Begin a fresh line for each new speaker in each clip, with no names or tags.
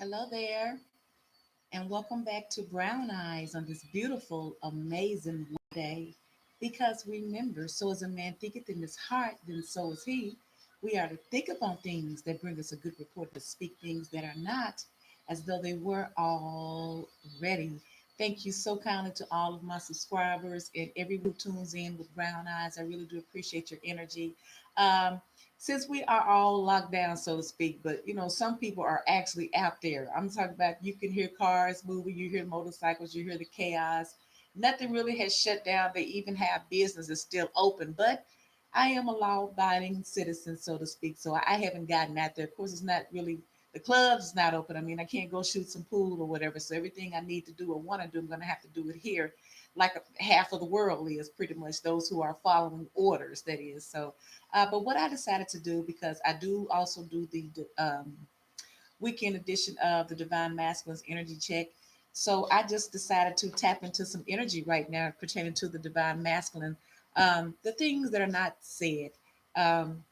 Hello there, and welcome back to Brown Eyes on this beautiful, amazing day. Because remember, so as a man thinketh in his heart, then so is he. We are to think upon things that bring us a good report, to speak things that are not as though they were already. Thank you so kindly to all of my subscribers and everyone who tunes in with Brown Eyes. I really do appreciate your energy. Um, since we are all locked down, so to speak, but some people are actually out there. I'm talking about you can hear cars moving, you hear motorcycles, you hear the chaos. Nothing really has shut down. They even have businesses still open, but I am a law-abiding citizen, so to speak. So I haven't gotten out there. Of course, it's not really the clubs is not open. I mean, I can't go shoot some pool or whatever. So everything I need to do or want to do, I'm going to have to do it here, like half of the world is pretty much those who are following orders. That is so. But what I decided to do, because I do also do the weekend edition of the Divine Masculine's Energy Check. So I just decided to tap into some energy right now pertaining to the Divine Masculine. The things that are not said. Um,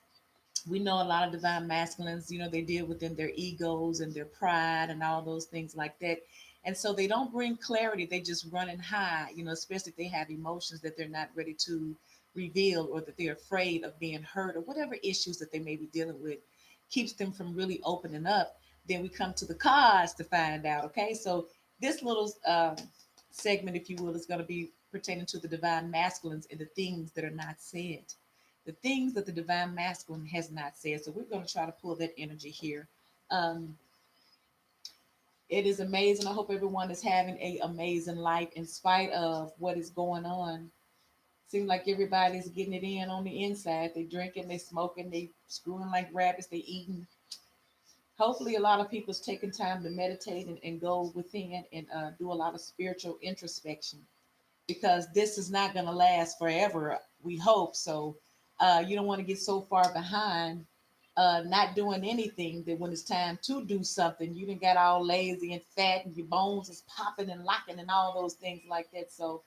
we know a lot of divine masculines, they deal within their egos and their pride and all those things like that. And so they don't bring clarity. They just run and hide, especially if they have emotions that they're not ready to reveal or that they're afraid of being hurt or whatever issues that they may be dealing with keeps them from really opening up. Then we come to the cards to find out. Okay. So this little segment, if you will, is going to be pertaining to the divine masculines and the things that are not said, the things that the divine masculine has not said. So we're going to try to pull that energy here. Um, it is amazing. I hope everyone is having a amazing life in spite of what is going on. Seems like everybody's getting it in on the inside. They drinking, they smoking, they screwing like rabbits, they eating. Hopefully, a lot of people's taking time to meditate and go within and do a lot of spiritual introspection because this is not going to last forever. We hope so. You don't want to get so far behind, not doing anything that when it's time to do something, you didn't get all lazy and fat and your bones is popping and locking and all those things like that. So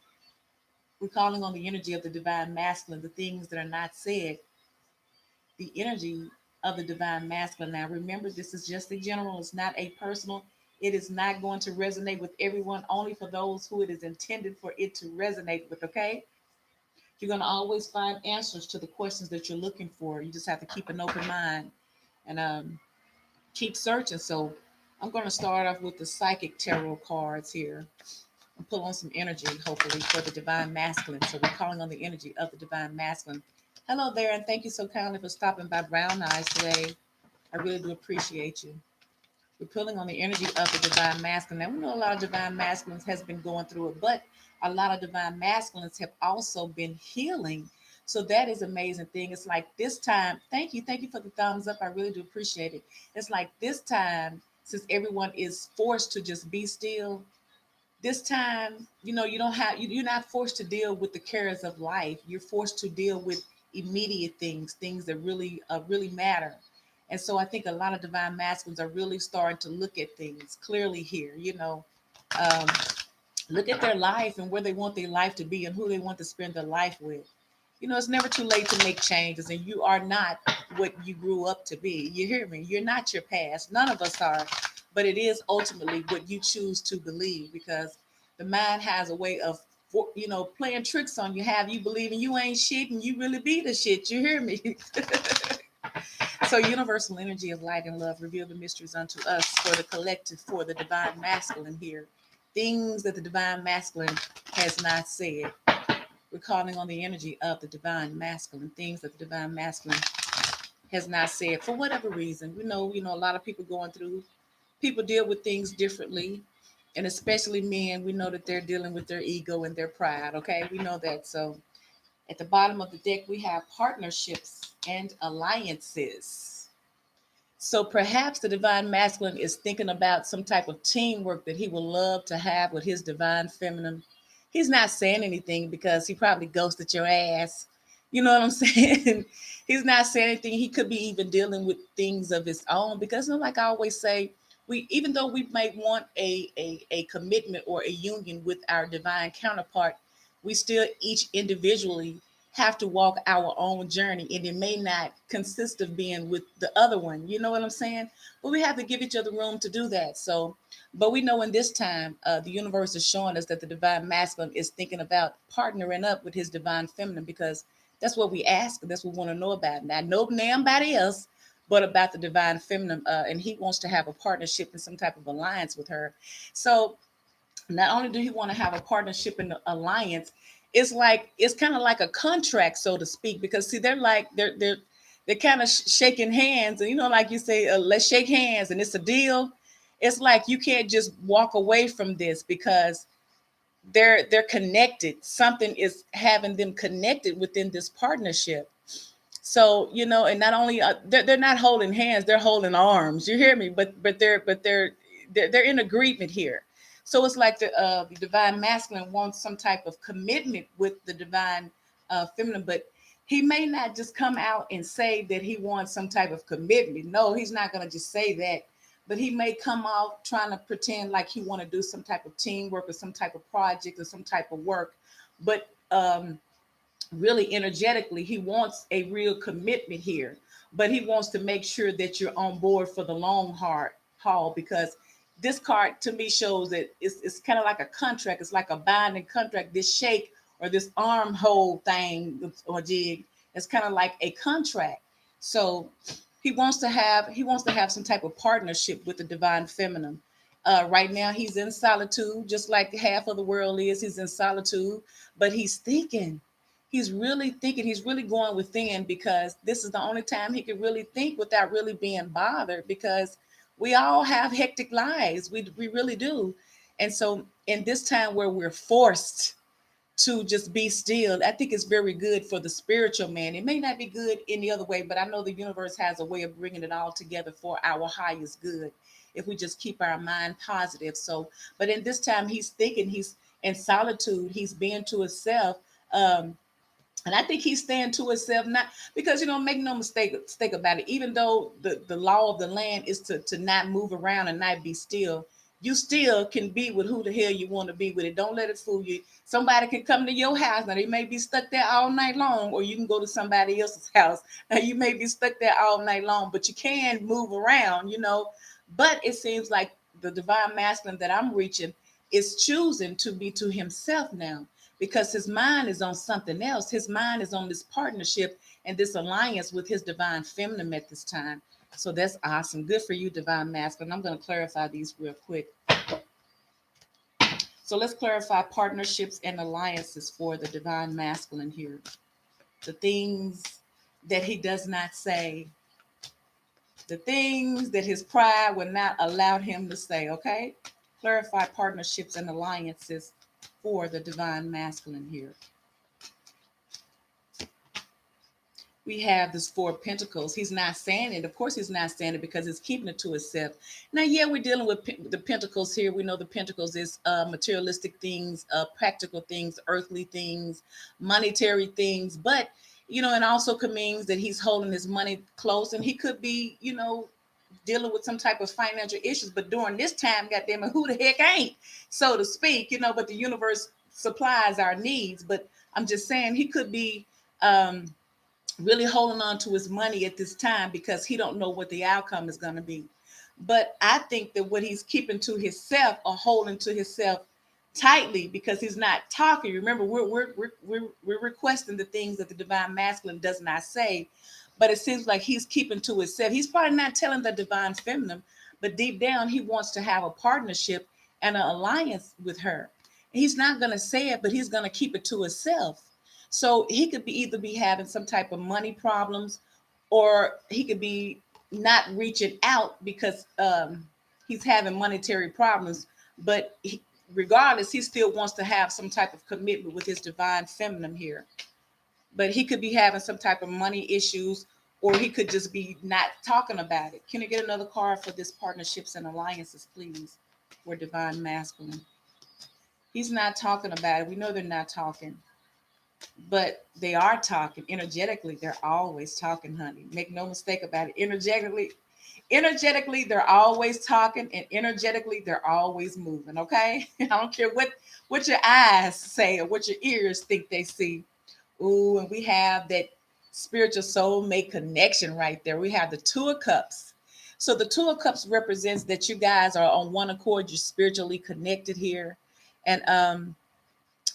we're calling on the energy of the divine masculine, the things that are not said, the energy of the divine masculine. Now, remember, this is just a general, it's not a personal. It is not going to resonate with everyone, only for those who it is intended for it to resonate with, okay? You're going to always find answers to the questions that you're looking for. You just have to keep an open mind and keep searching. So, I'm going to start off with the psychic tarot cards here and pull on some energy, hopefully, for the divine masculine. So, we're calling on the energy of the divine masculine. Hello there, and thank you so kindly for stopping by Brown Eyes today. I really do appreciate you. We're pulling on the energy of the divine masculine. Now, we know a lot of divine masculines has been going through it, but a lot of divine masculines have also been healing. So that is an amazing thing. It's like this time, thank you for the thumbs up. I really do appreciate it. It's like this time, since everyone is forced to just be still, this time, you don't have you're not forced to deal with the cares of life. You're forced to deal with immediate things that really matter. And so I think a lot of divine masculines are really starting to look at things clearly here, um, look at their life and where they want their life to be and who they want to spend their life with. It's never too late to make changes, and you are not what you grew up to be. You hear me? You're not your past. None of us are, but it is ultimately what you choose to believe, because the mind has a way of, playing tricks on you, have you believing you ain't shit and you really be the shit. You hear me? So, universal energy of light and love reveal the mysteries unto us for the collective, for the divine masculine here. Things that the divine masculine has not said. We're calling on the energy of the divine masculine, things that the divine masculine has not said for whatever reason. A lot of people going through, people deal with things differently. And especially men, we know that they're dealing with their ego and their pride. Okay, we know that. So at the bottom of the deck, we have partnerships and alliances. So perhaps the divine masculine is thinking about some type of teamwork that he would love to have with his divine feminine. He's not saying anything because he probably ghosted your ass. You know what I'm saying? He's not saying anything. He could be even dealing with things of his own because, like I always say, we, even though we might want a commitment or a union with our divine counterpart, we still each individually have to walk our own journey, and it may not consist of being with the other one. You know what I'm saying? But we have to give each other room to do that. So, but we know in this time, the universe is showing us that the divine masculine is thinking about partnering up with his divine feminine, because that's what we ask. That's what we want to know about. Not know nobody else, but about the divine feminine. And he wants to have a partnership and some type of alliance with her. So not only do he want to have a partnership and alliance, it's kind of like a contract, so to speak, because see, they're kind of shaking hands, and like you say, let's shake hands, and it's a deal. It's like you can't just walk away from this, because they're connected. Something is having them connected within this partnership. So and not only they're not holding hands, they're holding arms. You hear me? But they're in agreement here. So it's like the divine masculine wants some type of commitment with the divine feminine, but he may not just come out and say that he wants some type of commitment. No, he's not going to just say that, but he may come out trying to pretend like he want to do some type of teamwork or some type of project or some type of work, but really energetically he wants a real commitment here, but he wants to make sure that you're on board for the long hard haul, because this card to me shows that it's kind of like a contract. It's like a binding contract. This shake or this arm hold thing or jig, it's kind of like a contract. So he wants to have some type of partnership with the divine feminine. Right now he's in solitude, just like half of the world is. He's in solitude, but he's really thinking, he's really going within, because this is the only time he can really think without really being bothered, because we all have hectic lives. We really do. And so in this time where we're forced to just be still, I think it's very good for the spiritual man. It may not be good any other way, but I know the universe has a way of bringing it all together for our highest good if we just keep our mind positive. So, but in this time, he's thinking, he's in solitude, he's being to himself. Um, and I think he's staying to himself, not because make no mistake about it. Even though the law of the land is to not move around and not be still, you still can be with who the hell you want to be with. It don't let it fool you. Somebody can come to your house. Now they may be stuck there all night long, or you can go to somebody else's house. Now you may be stuck there all night long, but you can move around. But it seems like the divine masculine that I'm reaching is choosing to be to himself now, because his mind is on something else. His mind is on this partnership and this alliance with his divine feminine at this time. So that's awesome. Good for you, divine masculine. I'm going to clarify these real quick. So let's clarify partnerships and alliances for the divine masculine here. The things that he does not say, the things that his pride would not allow him to say, okay? Clarify partnerships and alliances for the divine masculine here. We have this Four of Pentacles. He's not saying it. Of course, he's not saying it because he's keeping it to himself. Now, yeah, we're dealing with the Pentacles here. We know the Pentacles is materialistic things, practical things, earthly things, monetary things. But, it also could mean that he's holding his money close, and he could be, dealing with some type of financial issues. But during this time, goddamn it, who the heck ain't, so to speak, but the universe supplies our needs. But I'm just saying he could be really holding on to his money at this time because he don't know what the outcome is going to be. But I think that what he's keeping to himself or holding to himself tightly, because he's not talking. Remember, we're requesting the things that the divine masculine does not say, but it seems like he's keeping to himself. He's probably not telling the divine feminine, but deep down he wants to have a partnership and an alliance with her. He's not going to say it, but he's going to keep it to himself. So he could be either be having some type of money problems, or he could be not reaching out because he's having monetary problems. But regardless, he still wants to have some type of commitment with his divine feminine here. But he could be having some type of money issues, or he could just be not talking about it. Can I get another card for this partnerships and alliances, please, for divine masculine? He's not talking about it. We know they're not talking, but they are talking energetically. They're always talking, honey. Make no mistake about it. Energetically, they're always talking, and energetically, they're always moving. Okay, I don't care what your eyes say or what your ears think they see. Ooh, and we have that spiritual soulmate connection right there. We have the Two of Cups. So the Two of Cups represents that you guys are on one accord. You're spiritually connected here, and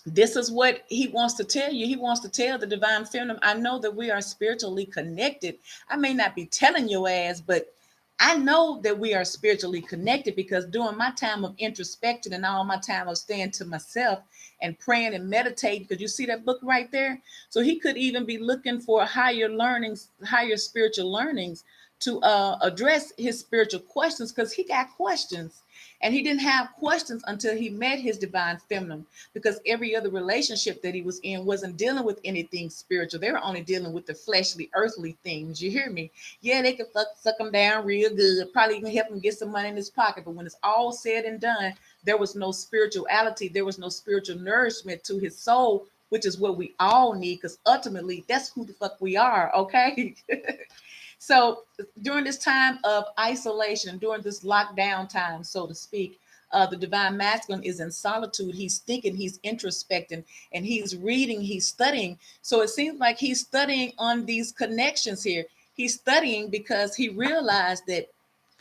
this is what he wants to tell you. He wants to tell the divine feminine, I know that we are spiritually connected. I may not be telling your ass, but I know that we are spiritually connected because during my time of introspection and all my time of staying to myself and praying and meditating, because you see that book right there? So he could even be looking for higher learnings, higher spiritual learnings to address his spiritual questions because he got questions. And he didn't have questions until he met his divine feminine because every other relationship that he was in wasn't dealing with anything spiritual. They were only dealing with the fleshly, earthly things. You hear me? Yeah, they could suck him down real good, probably even help him get some money in his pocket. But when it's all said and done, there was no spirituality, there was no spiritual nourishment to his soul, which is what we all need because ultimately that's who the fuck we are, okay? So during this time of isolation, during this lockdown time, so to speak, the divine masculine is in solitude. He's thinking, he's introspecting, and he's reading, he's studying. So it seems like he's studying on these connections here. He's studying because he realized that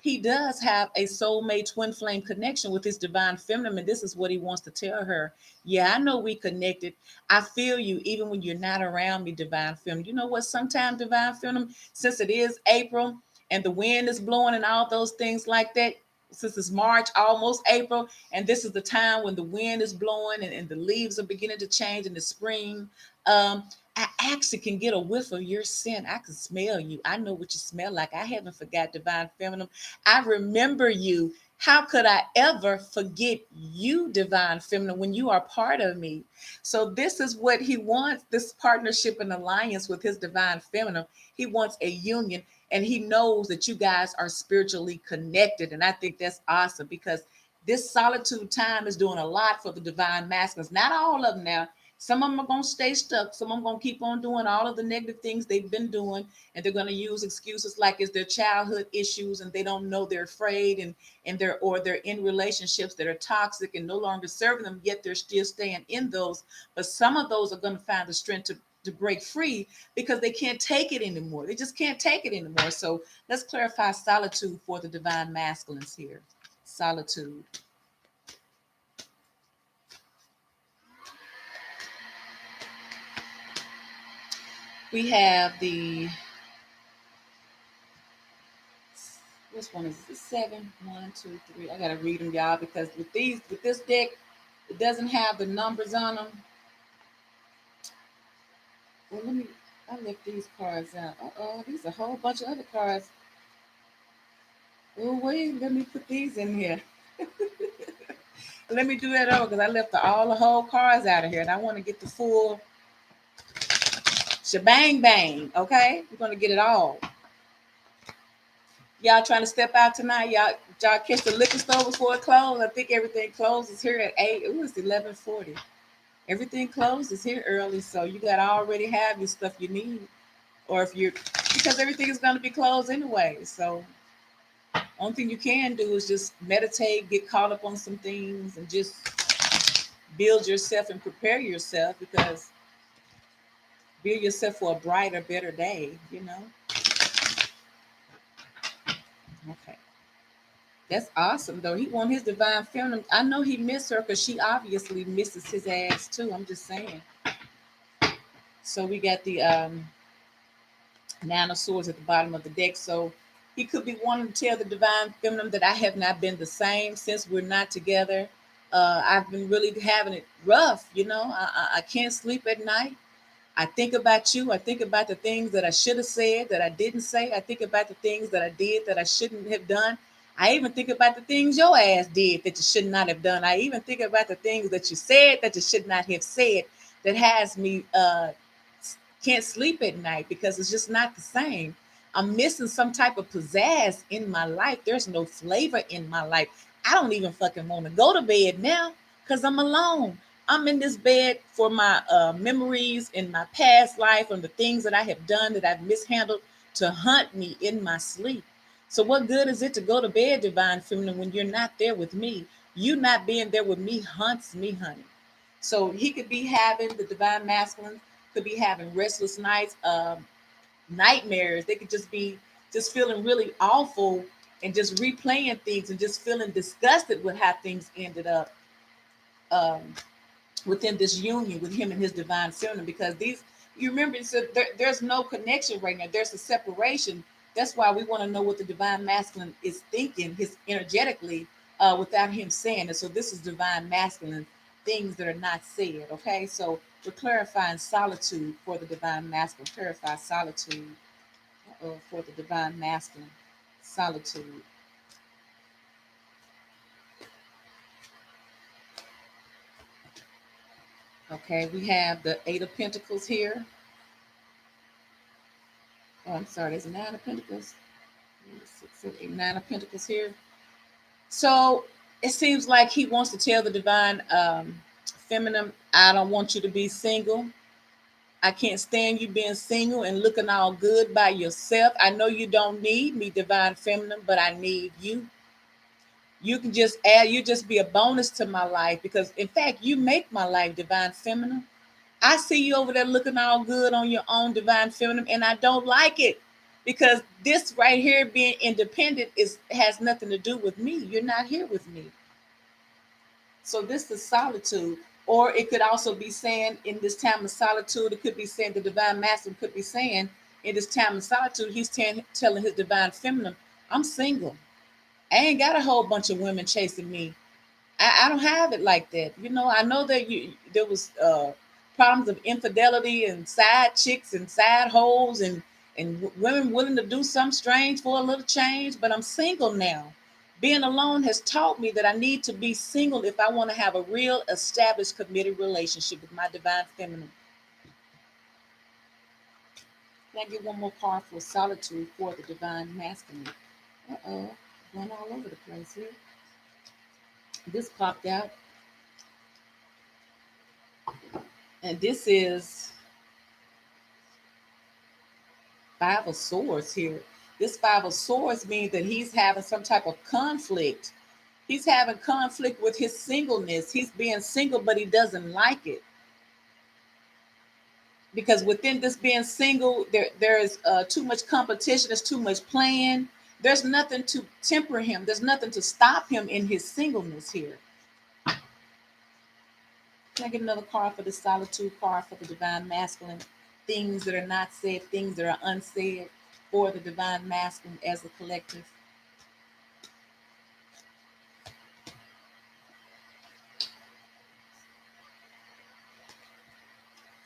he does have a soulmate twin flame connection with his divine feminine. And this is what he wants to tell her. Yeah, I know we connected. I feel you even when you're not around me, divine feminine. You know what? Sometimes, divine feminine, since it is April and the wind is blowing and all those things like that, since it's March, almost April, and this is the time when the wind is blowing and the leaves are beginning to change in the spring. Um, I actually can get a whiff of your scent. I can smell you. I know what you smell like. I haven't forgot, divine feminine. I remember you. How could I ever forget you, divine feminine, when you are part of me? So this is what he wants, this partnership and alliance with his divine feminine. He wants a union, and he knows that you guys are spiritually connected. And I think that's awesome because this solitude time is doing a lot for the divine masculines. Not all of them now. Some of them are going to stay stuck. Some of them are going to keep on doing all of the negative things they've been doing. And they're going to use excuses like it's their childhood issues and they don't know, they're afraid, and they're in relationships that are toxic and no longer serving them, yet they're still staying in those. But some of those are going to find the strength to break free because they can't take it anymore. They just can't take it anymore. So let's clarify solitude for the divine masculines here. Solitude. We have the, which one is it? Seven, one, two, three. I gotta read them, y'all, because with this deck, it doesn't have the numbers on them. Well, I left these cards out. Uh-oh, these are a whole bunch of other cards. Oh, wait, let me put these in here. Let me do that over because I left all the whole cards out of here and I want to get the full shebang bang. Okay, we're gonna get it all. Y'all trying to step out tonight? Y'all catch the liquor store before it closed? I think everything closes here at 8. It was 11:40. Everything closes here early, so you gotta already have your stuff you need, or if you're because everything is gonna be closed anyway. So only thing you can do is just meditate, get caught up on some things, and just build yourself and prepare yourself because build yourself for a brighter, better day. You know. Okay. That's awesome though. He want his divine feminine. I know he miss her because she obviously misses his ass too. I'm just saying. So we got the nine of swords at the bottom of the deck. So he could be wanting to tell the divine feminine that I have not been the same since we're not together. I've been really having it rough. You know, I can't sleep at night. I think about you. I think about the things that I should have said that I didn't say. I think about the things that I did that I shouldn't have done. I even think about the things your ass did that you should not have done. I even think about the things that you said that you should not have said that has me can't sleep at night because it's just not the same. I'm missing some type of pizzazz in my life. There's no flavor in my life. I don't even fucking want to go to bed now because I'm alone. I'm in this bed for my memories in my past life and the things that I have done that I've mishandled to hunt me in my sleep. So what good is it to go to bed, divine feminine, when you're not there with me? You not being there with me hunts me, honey. So he could be having the divine masculine could be having restless nights, nightmares. They could just be just feeling really awful and just replaying things and just feeling disgusted with how things ended up. Um, Within this union with him and his divine feminine, because these, you remember, so there's no connection right now, there's a separation. That's why we want to know what the divine masculine is thinking, his energetically, without him saying it. So this is divine masculine, things that are not said. Okay, so we're clarifying solitude for the divine masculine. Clarify solitude for the divine masculine. Solitude. Okay, we have the Eight of Pentacles here. Oh, I'm sorry, there's a Nine of Pentacles. 9 of Pentacles here. So it seems like he wants to tell the divine feminine, I don't want you to be single. I can't stand you being single and looking all good by yourself. I know you don't need me, divine feminine, but I need you. You can just add, you just be a bonus to my life, because in fact, you make my life, divine feminine. I see you over there looking all good on your own, divine feminine, and I don't like it, because this right here, being independent, is has nothing to do with me. You're not here with me. So this is solitude. Or it could also be saying, in this time of solitude, it could be saying, the divine masculine could be saying, in this time of solitude, he's telling his divine feminine, I'm single. I ain't got a whole bunch of women chasing me. I don't have it like that. I know that there was problems of infidelity and side chicks and side holes, and women willing to do something strange for a little change, but I'm single now. Being alone has taught me that I need to be single if I want to have a real established committed relationship with my divine feminine. Can I get one more card for solitude for the divine masculine? Uh-oh, going all over the place here. This popped out, and this is Five of Swords here. This Five of Swords means that he's having some type of conflict. He's having conflict with his singleness. He's being single, but he doesn't like it. Because within this being single, there is too much competition. There's too much playing. There's nothing to temper him. There's nothing to stop him in his singleness here. Can I get another card for the solitude card for the divine masculine? Things that are not said, things that are unsaid for the divine masculine as a collective.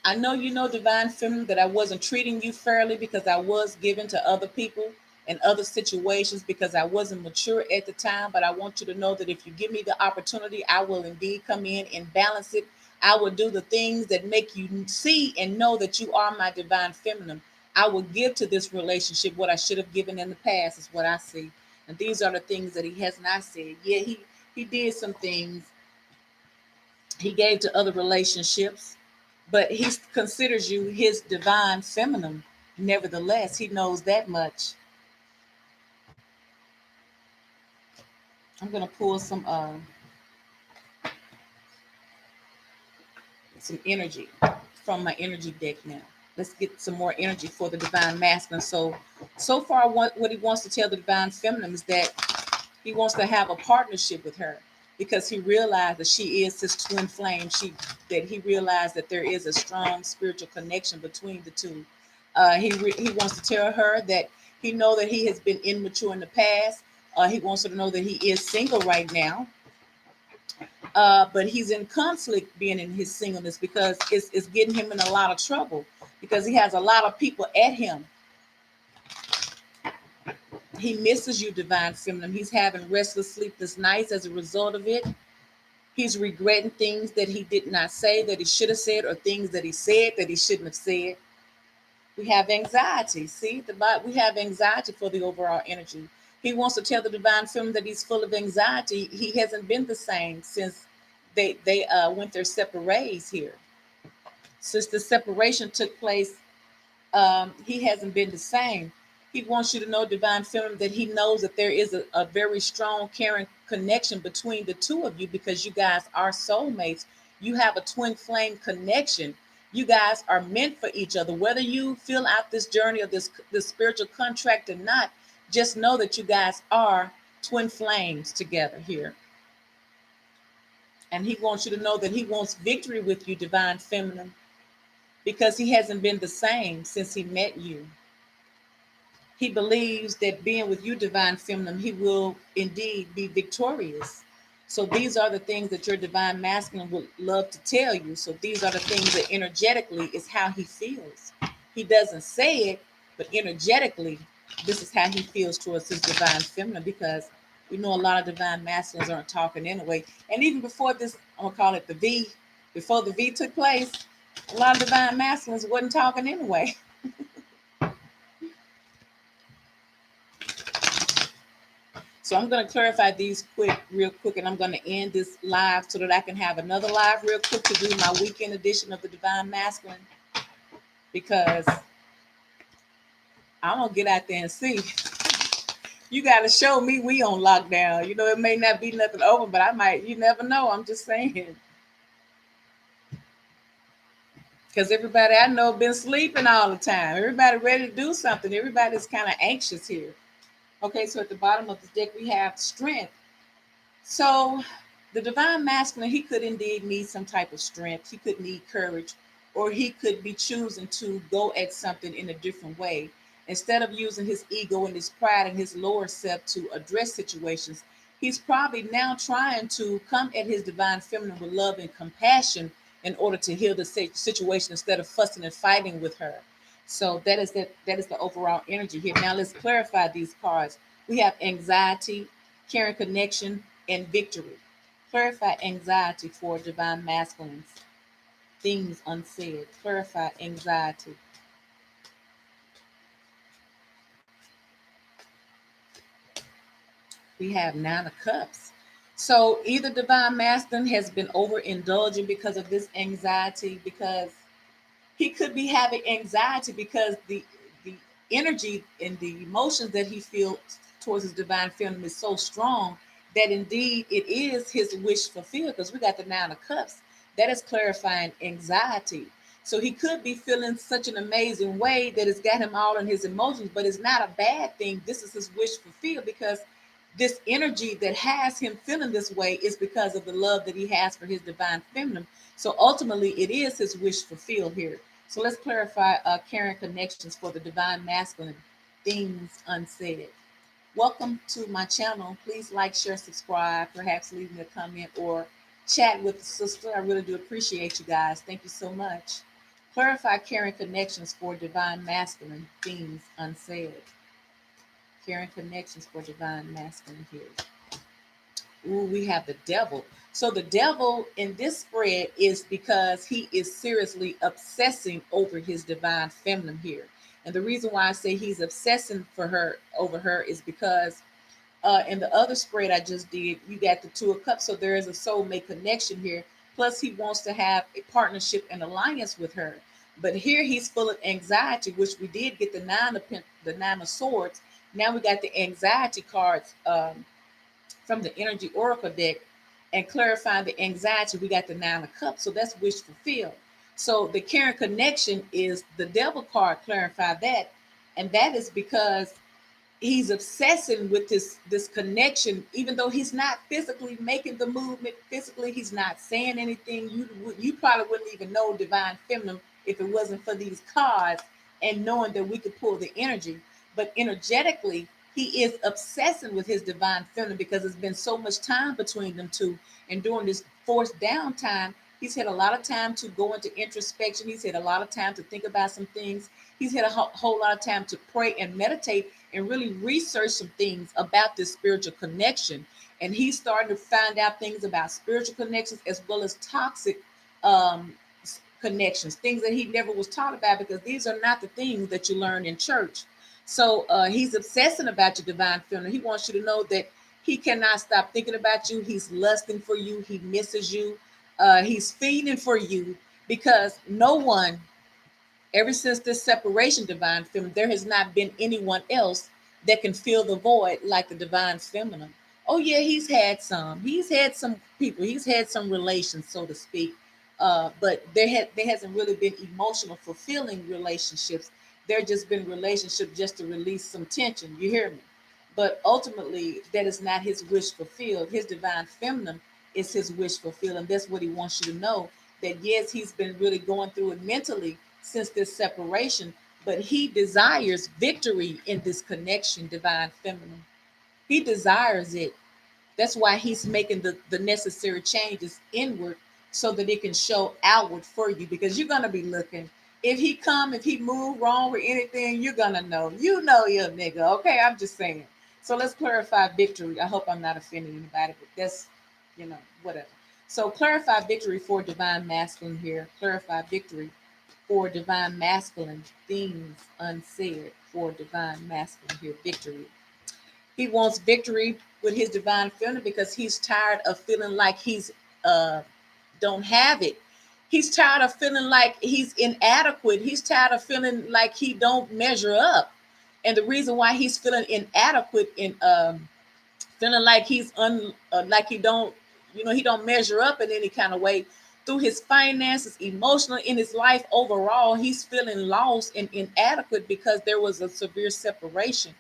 I know you know, divine feminine, that I wasn't treating you fairly because I was given to other people and other situations because I wasn't mature at the time. But I want you to know that if you give me the opportunity, I will indeed come in and balance it. I will do the things that make you see and know that you are my divine feminine. I will give to this relationship what I should have given in the past, is what I see. And these are the things that he has not said. Yeah, he did some things. He gave to other relationships, but he considers you his divine feminine. Nevertheless, he knows that much. I'm gonna pull some energy from my energy deck now. Let's get some more energy for the divine masculine. So far, what he wants to tell the divine feminine is that he wants to have a partnership with her, because he realized that she is his twin flame. That he realized that there is a strong spiritual connection between the two. He wants to tell her that he know that he has been immature in the past. He wants her to know that he is single right now, but he's in conflict being in his singleness, because it's getting him in a lot of trouble, because he has a lot of people at him. He misses you, divine feminine. He's having restless, sleepless nights as a result of it. He's regretting things that he did not say that he should have said, or things that he said that he shouldn't have said. We have anxiety. See, we have anxiety for the overall energy. He wants to tell the divine feminine that he's full of anxiety. He hasn't been the same since they went their separate ways here. Since the separation took place, he hasn't been the same. He wants you to know, divine feminine, that he knows that there is a very strong, caring connection between the two of you, because you guys are soulmates. You have a twin flame connection. You guys are meant for each other. Whether you fill out this journey of this spiritual contract or not, just know that you guys are twin flames together here. And he wants you to know that he wants victory with you, divine feminine, because he hasn't been the same since he met you. He believes that being with you, divine feminine, he will indeed be victorious. So these are the things that your divine masculine would love to tell you. So these are the things that energetically is how he feels. He doesn't say it, but energetically, this is how he feels towards his divine feminine, because we know a lot of divine masculines aren't talking anyway. And even before this, I'm gonna call it the V, before the V took place, a lot of divine masculines wasn't talking anyway. So I'm going to clarify these real quick, and I'm going to end this live so that I can have another live real quick to do my weekend edition of the Divine Masculine, because I'm going to get out there and see. You got to show me we on lockdown. You know, it may not be nothing open, but I might, you never know. I'm just saying. Because everybody I know been sleeping all the time. Everybody ready to do something. Everybody's kind of anxious here. Okay, so at the bottom of the deck, we have strength. So the divine masculine, he could indeed need some type of strength. He could need courage, or he could be choosing to go at something in a different way. Instead of using his ego and his pride and his lower self to address situations, he's probably now trying to come at his divine feminine with love and compassion in order to heal the situation instead of fussing and fighting with her. So that is the overall energy here. Now let's clarify these cards. We have anxiety, caring connection, and victory. Clarify anxiety for divine masculines. Things unsaid. Clarify anxiety. We have Nine of Cups. So either divine masculine has been overindulging because of this anxiety, because he could be having anxiety because the energy and the emotions that he feels towards his divine feminine is so strong that indeed it is his wish fulfilled, because we got the Nine of Cups. That is clarifying anxiety. So he could be feeling such an amazing way that it's got him all in his emotions, but it's not a bad thing. This is his wish fulfilled, because this energy that has him feeling this way is because of the love that he has for his divine feminine. So ultimately, it is his wish fulfilled here. So let's clarify caring connections for the divine masculine, things unsaid. Welcome to my channel. Please like, share, subscribe, perhaps leave me a comment or chat with the sister. I really do appreciate you guys. Thank you so much. Clarify caring connections for divine masculine, things unsaid. Caring connections for divine masculine here. Ooh, we have the devil. So the devil in this spread is because he is seriously obsessing over his divine feminine here. And the reason why I say he's obsessing for her over her is because in the other spread I just did, you got the Two of Cups. So there is a soulmate connection here. Plus, he wants to have a partnership and alliance with her. But here he's full of anxiety, which we did get the Nine of Swords. Now we got the anxiety cards from the Energy Oracle deck, and clarifying the anxiety. We got the Nine of Cups. So that's wish fulfilled. So the caring connection is the devil card, clarify that. And that is because he's obsessing with this connection, even though he's not physically making the movement. Physically, he's not saying anything. You probably wouldn't even know divine feminine if it wasn't for these cards and knowing that we could pull the energy. But energetically, he is obsessing with his divine feminine because it's been so much time between them two. And during this forced downtime, he's had a lot of time to go into introspection. He's had a lot of time to think about some things. He's had a whole lot of time to pray and meditate and really research some things about this spiritual connection. And he's starting to find out things about spiritual connections as well as toxic um, connections, things that he never was taught about, because these are not the things that you learn in church. So he's obsessing about your divine feminine. He wants you to know that he cannot stop thinking about you. He's lusting for you. He misses you. He's feeding for you, because no one, ever since this separation, divine feminine, there has not been anyone else that can fill the void like the divine feminine. Oh yeah, he's had some. He's had some people. He's had some relations, so to speak. But there hasn't really been emotional fulfilling relationships. There just been relationships just to release some tension. You hear me? But ultimately, that is not his wish fulfilled. His divine feminine is his wish fulfilled, and that's what he wants you to know. That yes, he's been really going through it mentally since this separation, but he desires victory in this connection, divine feminine. He desires it. That's why he's making the necessary changes inward so that it can show outward for you, because you're gonna be looking. If he move wrong with anything, you're gonna know. You know you're a nigga. Okay, I'm just saying. So let's clarify victory. I hope I'm not offending anybody, but that's whatever. So clarify victory for divine masculine here. Clarify victory for divine masculine things unsaid for divine masculine here. Victory. He wants victory with his divine feminine because he's tired of feeling like he's uh don't have it. He's tired of feeling like he's inadequate. He's tired of feeling like he don't measure up. And the reason why he's feeling inadequate in feeling like like he don't he don't measure up in any kind of way through his finances, emotionally, in his life overall. He's feeling lost and inadequate because there was a severe separation.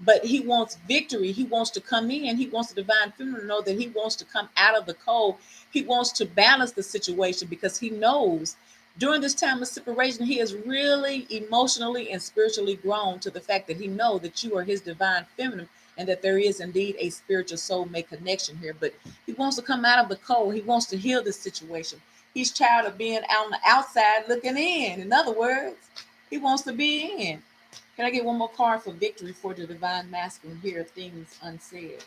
But he wants victory. He wants to come in. He wants the divine feminine to know that he wants to come out of the cold. He wants to balance the situation because he knows during this time of separation, he has really emotionally and spiritually grown to the fact that he knows that you are his divine feminine and that there is indeed a spiritual soulmate connection here. But he wants to come out of the cold. He wants to heal this situation. He's tired of being on the outside looking in. In other words, he wants to be in. Can I get one more card for victory for the divine masculine here? Things unsaid.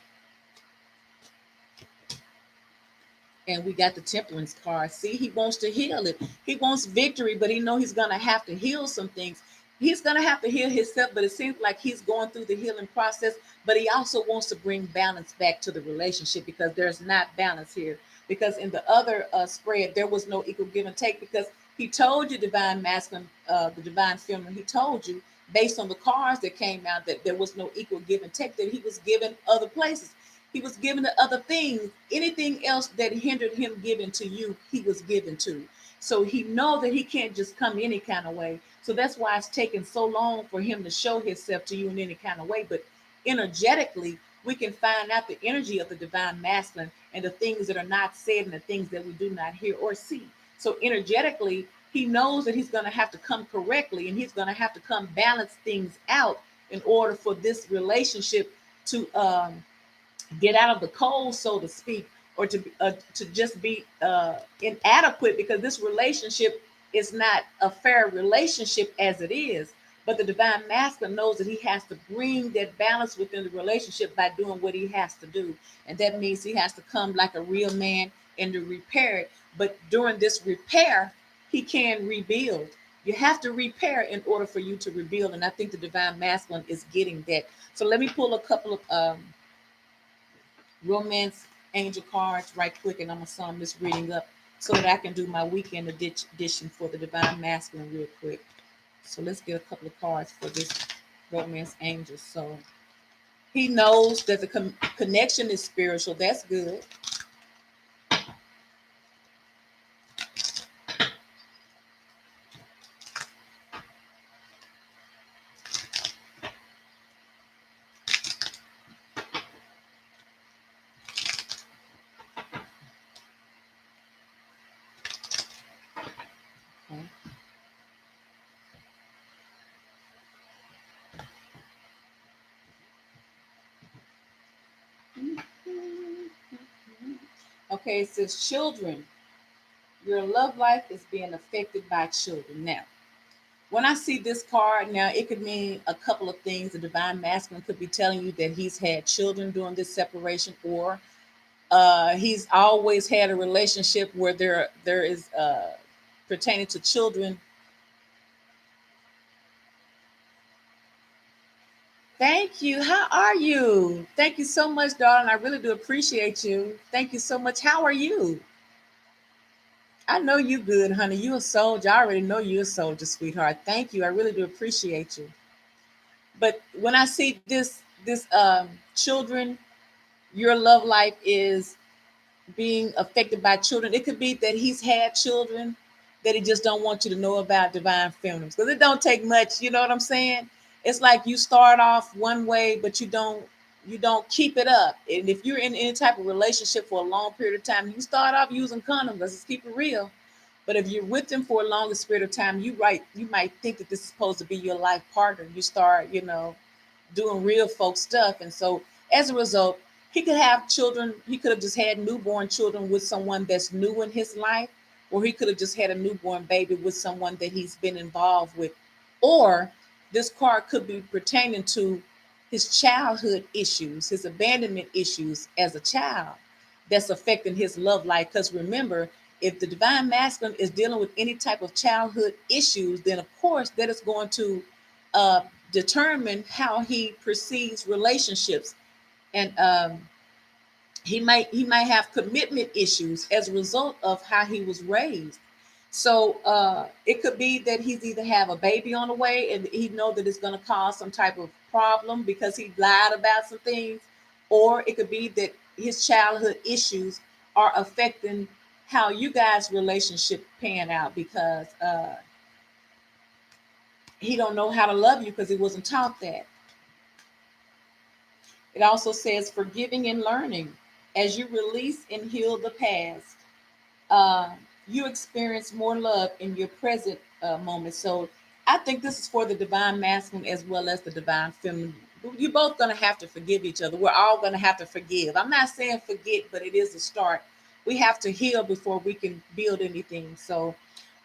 And we got the temperance card. See, he wants to heal it. He wants victory, but he know he's going to have to heal some things. He's going to have to heal himself, but it seems like he's going through the healing process. But he also wants to bring balance back to the relationship because there's not balance here. Because in the other spread, there was no equal give and take because he told you, divine masculine, the divine feminine, he told you based on the cards that came out that there was no equal give and take, that he was given other places. He was given to other things. Anything else that hindered him giving to you, he was given to. So he know that he can't just come any kind of way. So that's why it's taken so long for him to show himself to you in any kind of way. But energetically, we can find out the energy of the divine masculine and the things that are not said and the things that we do not hear or see. So energetically, he knows that he's going to have to come correctly and he's going to have to come balance things out in order for this relationship to get out of the cold, so to speak, or to just be inadequate because this relationship is not a fair relationship as it is. But the divine masculine knows that he has to bring that balance within the relationship by doing what he has to do, and that means he has to come like a real man and to repair it. But during this repair, he can rebuild. You have to repair in order for you to rebuild, and I think the divine masculine is getting that. So let me pull a couple of romance angel cards right quick, and I'm gonna sum this reading up so that I can do my weekend edition for the divine masculine real quick. So let's get a couple of cards for this romance angel. So he knows that the connection is spiritual. That's good. Okay. Okay, it says children. Your love life is being affected by children. Now, when I see this card, now it could mean a couple of things. The divine masculine could be telling you that he's had children during this separation, or he's always had a relationship where there is pertaining to children. Thank you. How are you? Thank you so much, darling. I really do appreciate you. Thank you so much. How are you? I know you good, honey. You a soldier. I already know you a soldier, sweetheart. Thank you. I really do appreciate you. But when I see this children, your love life is being affected by children. It could be that he's had children that he just don't want you to know about divine feminines because it don't take much. You know what I'm saying? It's like you start off one way, but you don't keep it up. And if you're in any type of relationship for a long period of time, you start off using condoms. Let's just keep it real. But if you're with them for a longer period of time, you might think that this is supposed to be your life partner. You start, doing real folk stuff. And so as a result, he could have children. He could have just had newborn children with someone that's new in his life, or he could have just had a newborn baby with someone that he's been involved with. Or this card could be pertaining to his childhood issues, his abandonment issues as a child that's affecting his love life. Because remember, if the divine masculine is dealing with any type of childhood issues, then of course that is going to uh, determine how he perceives relationships, and he might have commitment issues as a result of how he was raised. So it could be that he's either have a baby on the way and he know that it's going to cause some type of problem because he lied about some things, or it could be that his childhood issues are affecting how you guys relationship pan out because he don't know how to love you because he wasn't taught that. It also says forgiving and learning. As you release and heal the past, uh, you experience more love in your present moment. So I think this is for the divine masculine as well as the divine feminine. You're both going to have to forgive each other. We're all going to have to forgive. I'm not saying forget, but it is a start. We have to heal before we can build anything. So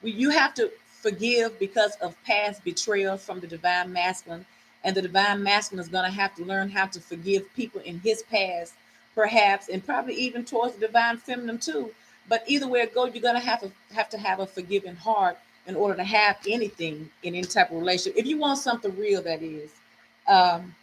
you have to forgive because of past betrayal from the divine masculine. And the divine masculine is going to have to learn how to forgive people in his past, perhaps, and probably even towards the divine feminine too. But either way it goes, you're gonna have a forgiving heart in order to have anything in any type of relationship. If you want something real, that is. Um,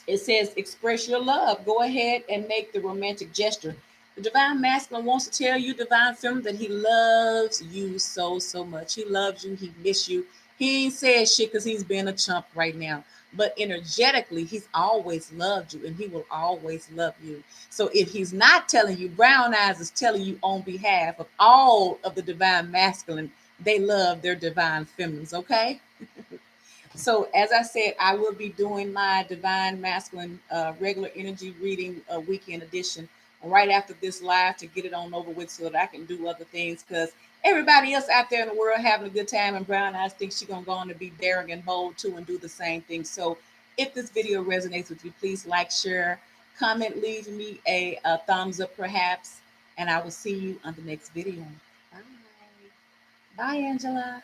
it says express your love. Go ahead and make the romantic gesture. The divine masculine wants to tell you, divine feminine, that he loves you so much. He loves you. He miss you. He ain't said shit because he's being a chump right now. But energetically, he's always loved you and he will always love you. So if he's not telling you, Brown Eyes is telling you on behalf of all of the divine masculine, they love their divine feminines, okay? So, as I said, I will be doing my Divine Masculine regular energy reading weekend edition right after this live to get it on over with so that I can do other things because everybody else out there in the world having a good time, and Brown Eyes think she's going to go on to be daring and bold too and do the same thing. So, if this video resonates with you, please like, share, comment, leave me a thumbs up perhaps, and I will see you on the next video. Bye. Bye, Angela.